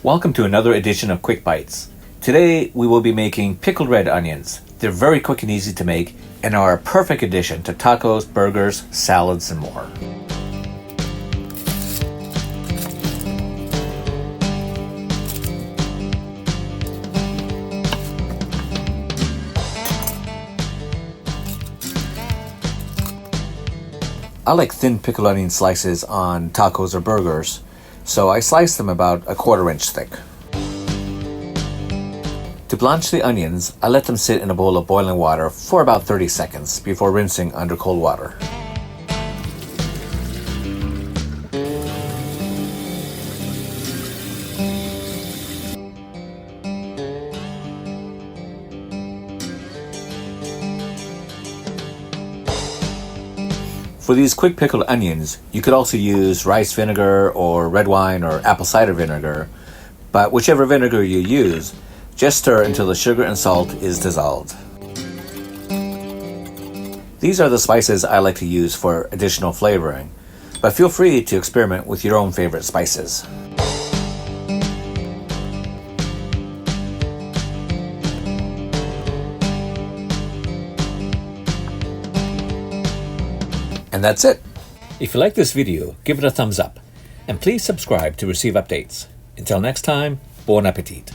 Welcome to another edition of Quick Bites. Today we will be making pickled red onions. They're very quick and easy to make and are a perfect addition to tacos, burgers, salads, and more. I like thin pickled onion slices on tacos or burgers, so I slice them about a 1/4 inch thick. To blanch the onions, I let them sit in a bowl of boiling water for about 30 seconds before rinsing under cold water. For these quick pickled onions, you could also use rice vinegar or red wine or apple cider vinegar, but whichever vinegar you use, just stir until the sugar and salt is dissolved. These are the spices I like to use for additional flavoring, but feel free to experiment with your own favorite spices. And that's it. If you like this video, give it a thumbs up, and please subscribe to receive updates. Until next time, bon appetit.